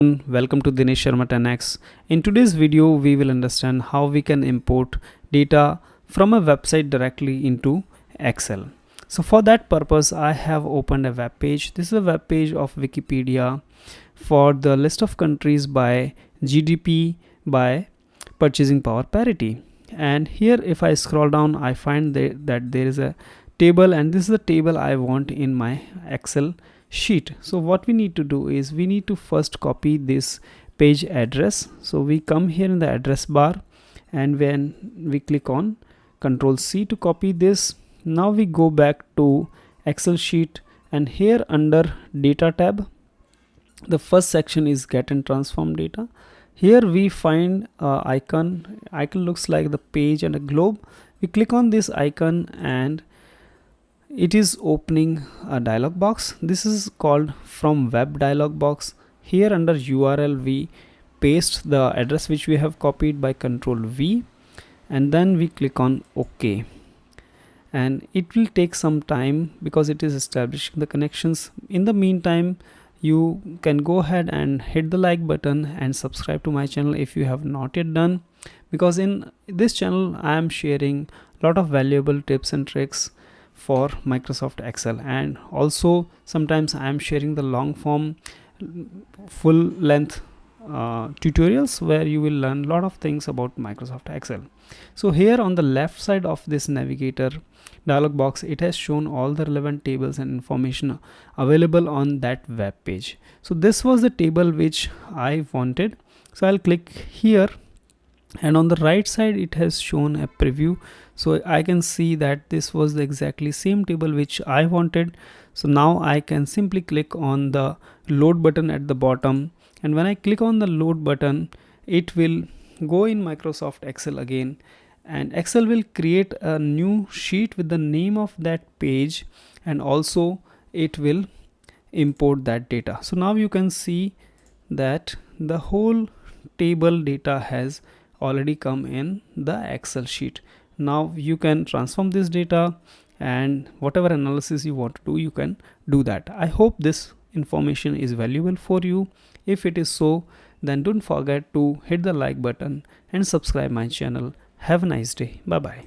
Welcome to Dinesh Sharma 10x. In today's video, we will understand how we can import data from a website directly into Excel. So for that purpose, I have opened a web page. This is a web page of Wikipedia for the list of countries by GDP by purchasing power parity. And here, if I scroll down, I find that there is a table, and this is the table I want in my Excel sheet. So what we need to do is we need to first copy this page address. So we come here in the address bar, and when we click on Control C to copy this, now we go back to Excel sheet, and here under data tab, the first section is get and transform data. Here we find icon looks like the page and a globe. We click on this icon and it is opening a dialog box. This is called from web dialog box. Here under URL we paste the address which we have copied by Control V, and then we click on OK, and it will take some time because it is establishing the connections. In the meantime, you can go ahead and hit the like button and subscribe to my channel if you have not yet done, because in this channel I am sharing a lot of valuable tips and tricks for Microsoft Excel, and also sometimes I am sharing the long form full length tutorials where you will learn a lot of things about Microsoft Excel. So here on the left side of this navigator dialog box, it has shown all the relevant tables and information available on that web page. So this was the table which I wanted, so I'll click here, and on the right side it has shown a preview, so I can see that this was the exactly same table which I wanted. So now I can simply click on the load button at the bottom, and when I click on the load button, it will go in Microsoft Excel again, and Excel will create a new sheet with the name of that page, and also it will import that data. So now you can see that the whole table data has already come in the Excel sheet. Now you can transform this data, and whatever analysis you want to do, you can do that. I hope this information is valuable for you. If it is so, then don't forget to hit the like button and subscribe my channel. Have a nice day. Bye bye.